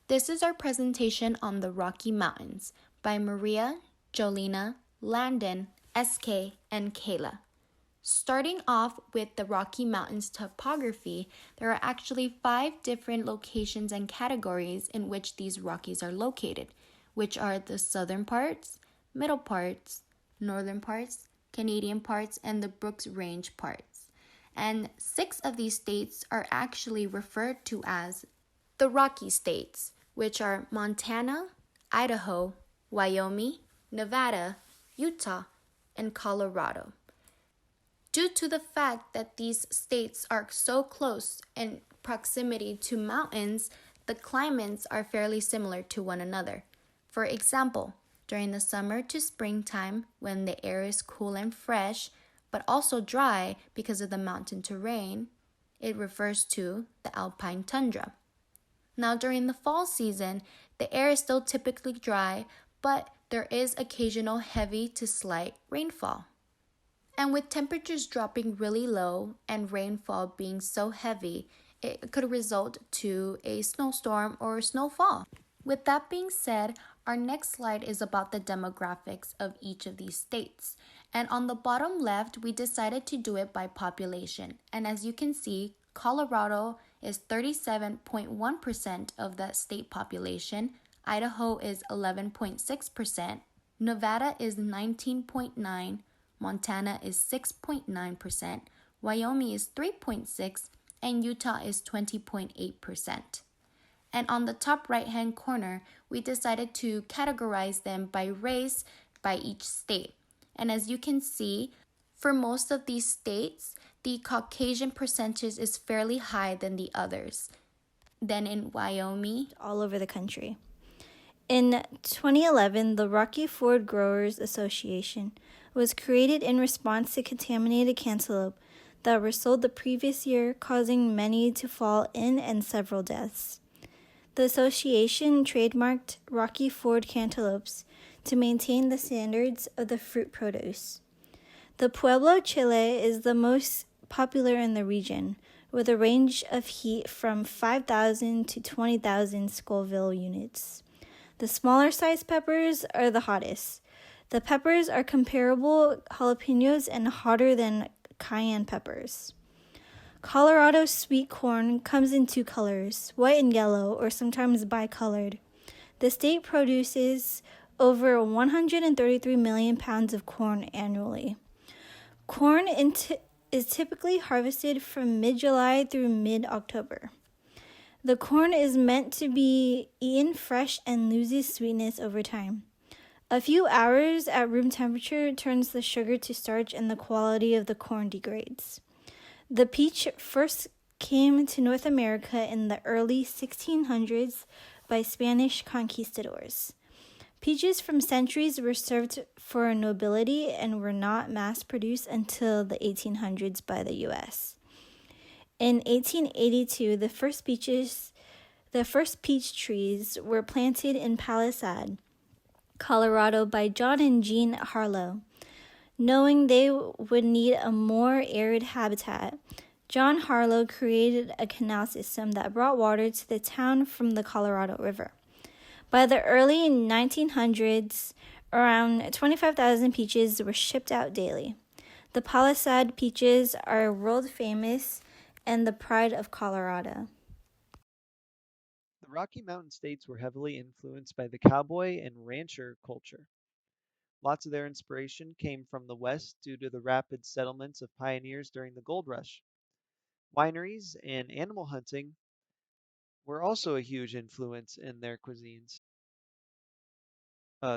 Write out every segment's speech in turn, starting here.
This is our presentation on the Rocky Mountains by Maria, Jolina, Landon, SK, and Kayla. Starting off with the Rocky Mountains topography, there are actually 5 different locations and categories in which these Rockies are located, which are the southern parts, middle parts, northern parts, Canadian parts, and the Brooks Range parts. And 6 of these states are actually referred to as the Rocky States, which are Montana, Idaho, Wyoming, Nevada, Utah, and Colorado. Due to the fact that these states are so close in proximity to mountains, the climates are fairly similar to one another. For example, during the summer to springtime, when the air is cool and fresh, but also dry because of the mountain terrain, it refers to the alpine tundra. Now, during the fall season, the air is still typically dry, but there is occasional heavy to slight rainfall. And with temperatures dropping really low and rainfall being so heavy, it could result to a snowstorm or snowfall. With that being said, our next slide is about the demographics of each of these states. And on the bottom left, we decided to do it by population. And as you can see, Colorado is 37.1% of that state population. Idaho is 11.6%. Nevada is 19.9%. Montana is 6.9%. Wyoming is 3.6%. And Utah is 20.8%. And on the top right-hand corner, we decided to categorize them by race by each state. And as you can see, for most of these states, the Caucasian percentage is fairly high than the others. Then in Wyoming, all over the country. In 2011, the Rocky Ford Growers Association was created in response to contaminated cantaloupe that were sold the previous year, causing many to fall in and several deaths. The association trademarked Rocky Ford cantaloupes to maintain the standards of the fruit produce. The Pueblo Chile is the most popular in the region, with a range of heat from 5,000 to 20,000 Scoville units. The smaller sized peppers are the hottest. The peppers are comparable jalapenos and hotter than cayenne peppers. Colorado sweet corn comes in 2 colors, white and yellow, or sometimes bicolored. The state produces over 133 million pounds of corn annually. Corn is typically harvested from mid-July through mid-October. The corn is meant to be eaten fresh and loses sweetness over time. A few hours at room temperature turns the sugar to starch and the quality of the corn degrades. The peach first came to North America in the early 1600s by Spanish conquistadors. Peaches from centuries were served for nobility and were not mass-produced until the 1800s by the U.S. In 1882, the first peach trees were planted in Palisade, Colorado by John and Jean Harlow. Knowing they would need a more arid habitat, John Harlow created a canal system that brought water to the town from the Colorado River. By the early 1900s, around 25,000 peaches were shipped out daily. The Palisade peaches are world famous and the pride of Colorado. The Rocky Mountain states were heavily influenced by the cowboy and rancher culture. Lots of their inspiration came from the West due to the rapid settlements of pioneers during the gold rush. Wineries and animal hunting were also a huge influence in their cuisines.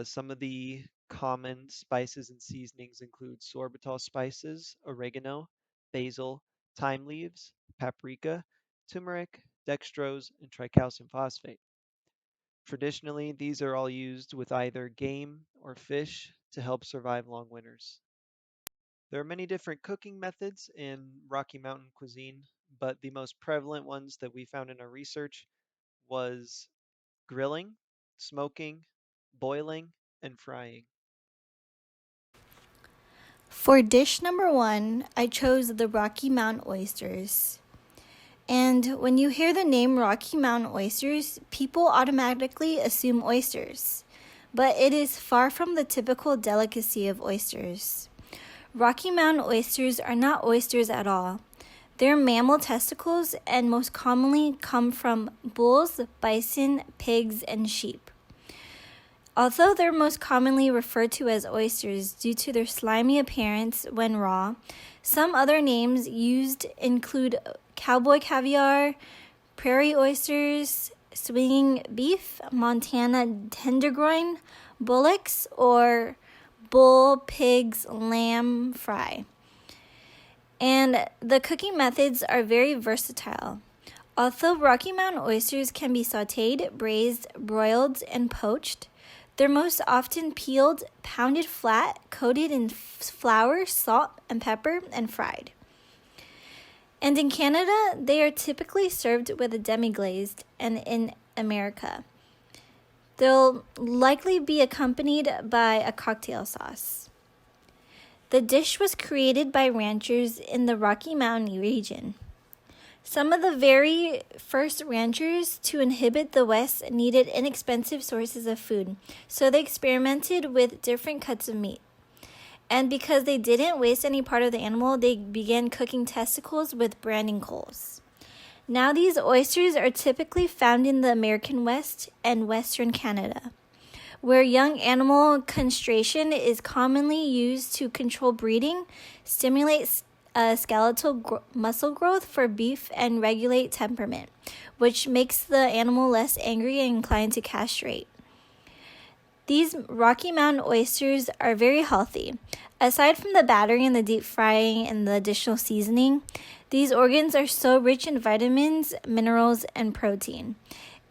Some of the common spices and seasonings include sorbitol spices, oregano, basil, thyme leaves, paprika, turmeric, dextrose, and tricalcium phosphate. Traditionally, these are all used with either game or fish to help survive long winters. There are many different cooking methods in Rocky Mountain cuisine, but the most prevalent ones that we found in our research was grilling, smoking, boiling, and frying. For dish number 1, I chose the Rocky Mountain oysters. And when you hear the name Rocky Mountain oysters, people automatically assume oysters. But it is far from the typical delicacy of oysters. Rocky Mountain oysters are not oysters at all. They're mammal testicles and most commonly come from bulls, bison, pigs, and sheep. Although they're most commonly referred to as oysters due to their slimy appearance when raw, some other names used include cowboy caviar, prairie oysters, swinging beef, Montana tenderloin, bullocks, or bull, pigs, lamb fry. And the cooking methods are very versatile. Although Rocky Mountain oysters can be sautéed, braised, broiled, and poached, they're most often peeled, pounded flat, coated in flour, salt, and pepper, and fried. And in Canada, they are typically served with a demi-glazed, and in America, they'll likely be accompanied by a cocktail sauce. The dish was created by ranchers in the Rocky Mountain region. Some of the very first ranchers to inhabit the West needed inexpensive sources of food, so they experimented with different cuts of meat. And because they didn't waste any part of the animal, they began cooking testicles with branding coals. Now these oysters are typically found in the American West and Western Canada, where young animal castration is commonly used to control breeding, stimulate skeletal muscle growth for beef, and regulate temperament, which makes the animal less angry and inclined to castrate. These Rocky Mountain oysters are very healthy. Aside from the battering and the deep frying and the additional seasoning, these organs are so rich in vitamins, minerals, and protein.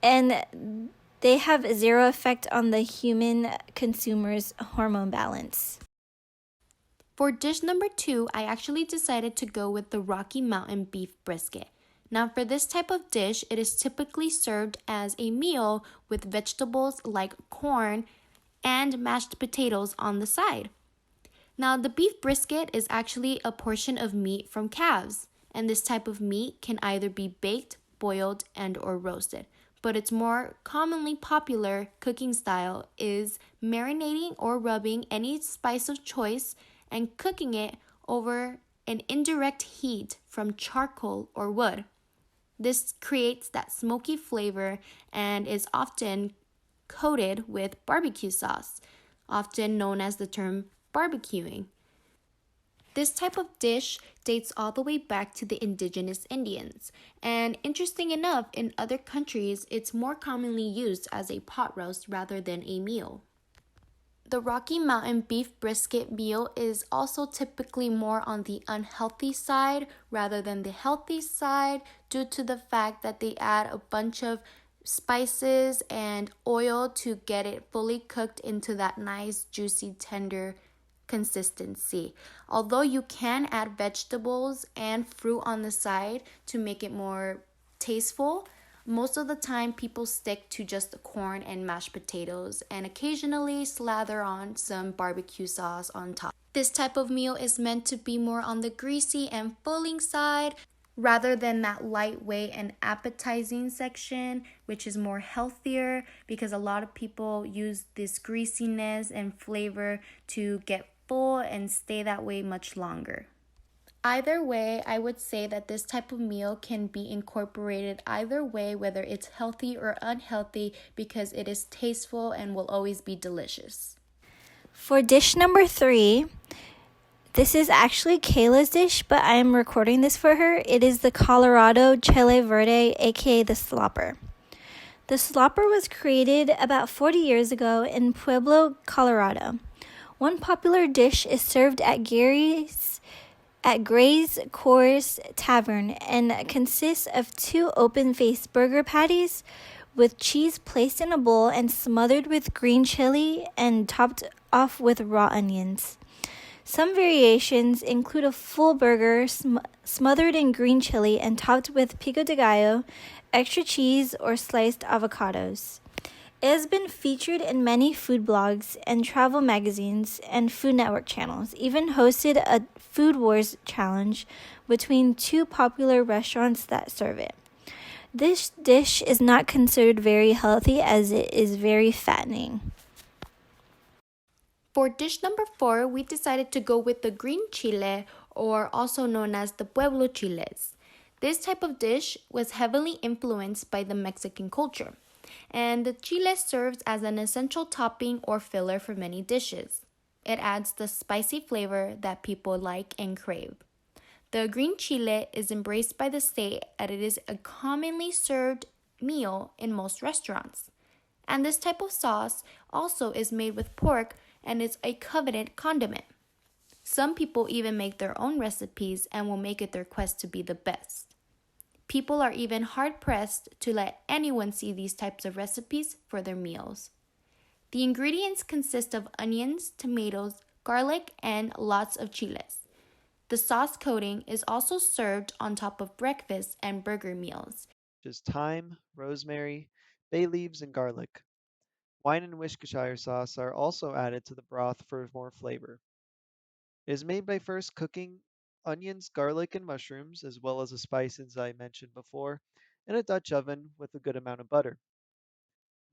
And they have zero effect on the human consumer's hormone balance. For dish number 2, I actually decided to go with the Rocky Mountain beef brisket. Now for this type of dish, it is typically served as a meal with vegetables like corn and mashed potatoes on the side. Now the beef brisket is actually a portion of meat from calves, and this type of meat can either be baked, boiled, and or roasted. But its more commonly popular cooking style is marinating or rubbing any spice of choice and cooking it over an indirect heat from charcoal or wood. This creates that smoky flavor and is often coated with barbecue sauce, often known as the term barbecuing. This type of dish dates all the way back to the indigenous Indians, and interesting enough, in other countries, it's more commonly used as a pot roast rather than a meal. The Rocky Mountain beef brisket meal is also typically more on the unhealthy side rather than the healthy side due to the fact that they add a bunch of spices and oil to get it fully cooked into that nice, juicy, tender consistency. Although you can add vegetables and fruit on the side to make it more tasteful, most of the time people stick to just the corn and mashed potatoes and occasionally slather on some barbecue sauce on top. This type of meal is meant to be more on the greasy and filling side rather than that lightweight and appetizing section, which is more healthier because a lot of people use this greasiness and flavor to get full and stay that way much longer. Either way, I would say that this type of meal can be incorporated either way, whether it's healthy or unhealthy, because it is tasteful and will always be delicious. For dish number 3, this is actually Kayla's dish, but I am recording this for her. It is the Colorado Chile Verde, aka the Slopper. The Slopper was created about 40 years ago in Pueblo, Colorado. One popular dish is served at Gray's Coors Tavern and consists of 2 open-faced burger patties with cheese placed in a bowl and smothered with green chili and topped off with raw onions. Some variations include a full burger smothered in green chili and topped with pico de gallo, extra cheese, or sliced avocados. It has been featured in many food blogs and travel magazines and Food Network channels, even hosted a Food Wars challenge between two popular restaurants that serve it. This dish is not considered very healthy as it is very fattening. For dish number 4, we decided to go with the green chile, or also known as the pueblo chiles. This type of dish was heavily influenced by the Mexican culture, and the chile serves as an essential topping or filler for many dishes. It adds the spicy flavor that people like and crave. The green chile is embraced by the state as it is a commonly served meal in most restaurants. And this type of sauce also is made with pork and is a coveted condiment. Some people even make their own recipes and will make it their quest to be the best. People are even hard-pressed to let anyone see these types of recipes for their meals. The ingredients consist of onions, tomatoes, garlic, and lots of chiles. The sauce coating is also served on top of breakfast and burger meals. Just thyme, rosemary, bay leaves, and garlic. Wine and Worcestershire sauce are also added to the broth for more flavor. It is made by first cooking onions, garlic, and mushrooms, as well as the spices I mentioned before, in a Dutch oven with a good amount of butter.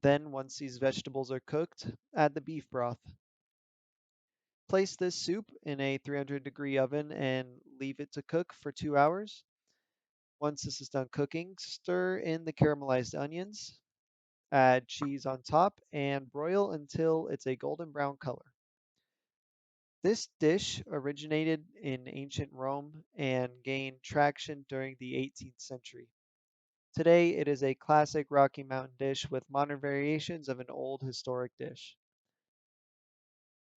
Then, once these vegetables are cooked, add the beef broth. Place this soup in a 300-degree oven and leave it to cook for 2 hours. Once this is done cooking, stir in the caramelized onions, add cheese on top, and broil until it's a golden brown color. This dish originated in ancient Rome and gained traction during the 18th century. Today, it is a classic Rocky Mountain dish with modern variations of an old historic dish.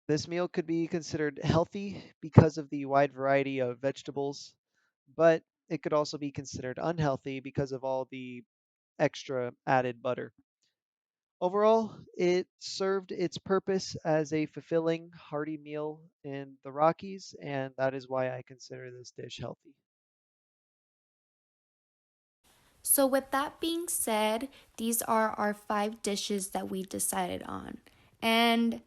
This meal could be considered healthy because of the wide variety of vegetables, but it could also be considered unhealthy because of all the extra added butter. Overall, it served its purpose as a fulfilling, hearty meal in the Rockies, and that is why I consider this dish healthy. So, with that being said, these are our 5 dishes that we decided on. And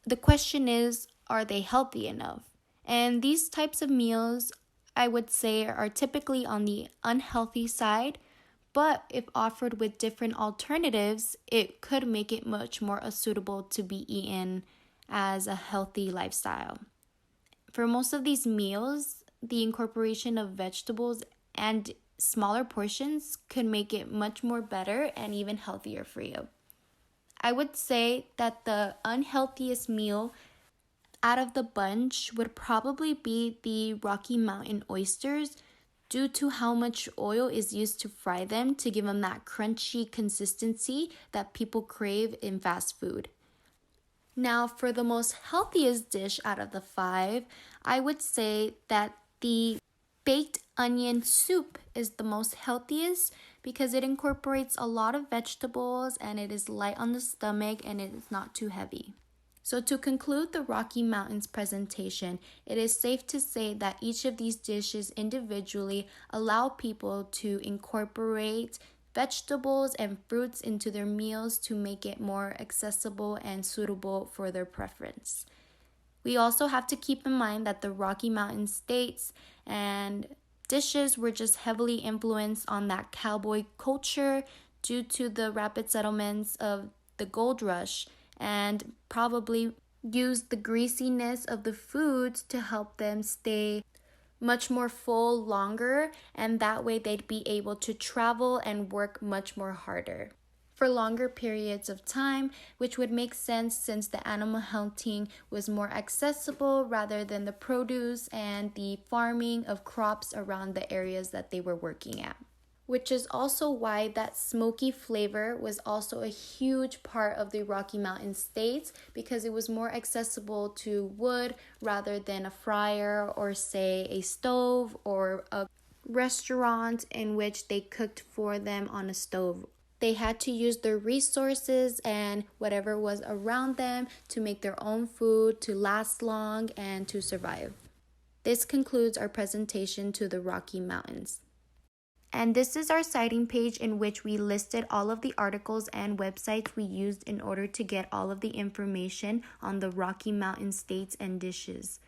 the question is, are they healthy enough? And these types of meals, I would say, are typically on the unhealthy side, but if offered with different alternatives, it could make it much more suitable to be eaten as a healthy lifestyle. For most of these meals, the incorporation of vegetables and smaller portions could make it much more better and even healthier for you. I would say that the unhealthiest meal out of the bunch would probably be the Rocky Mountain oysters due to how much oil is used to fry them to give them that crunchy consistency that people crave in fast food. Now, for the most healthiest dish out of the 5, I would say that the baked onion soup is the most healthiest because it incorporates a lot of vegetables and it is light on the stomach and it is not too heavy. So, to conclude the Rocky Mountains presentation, it is safe to say that each of these dishes individually allow people to incorporate vegetables and fruits into their meals to make it more accessible and suitable for their preference. We also have to keep in mind that the Rocky Mountain states and dishes were just heavily influenced on that cowboy culture due to the rapid settlements of the gold rush and probably used the greasiness of the foods to help them stay much more full longer, and that way they'd be able to travel and work much more harder for longer periods of time, which would make sense since the animal hunting was more accessible rather than the produce and the farming of crops around the areas that they were working at. Which is also why that smoky flavor was also a huge part of the Rocky Mountain states because it was more accessible to wood rather than a fryer or, say, a stove or a restaurant in which they cooked for them on a stove. They had to use their resources and whatever was around them to make their own food to last long and to survive. This concludes our presentation to the Rocky Mountains. And this is our citing page in which we listed all of the articles and websites we used in order to get all of the information on the Rocky Mountain states and dishes.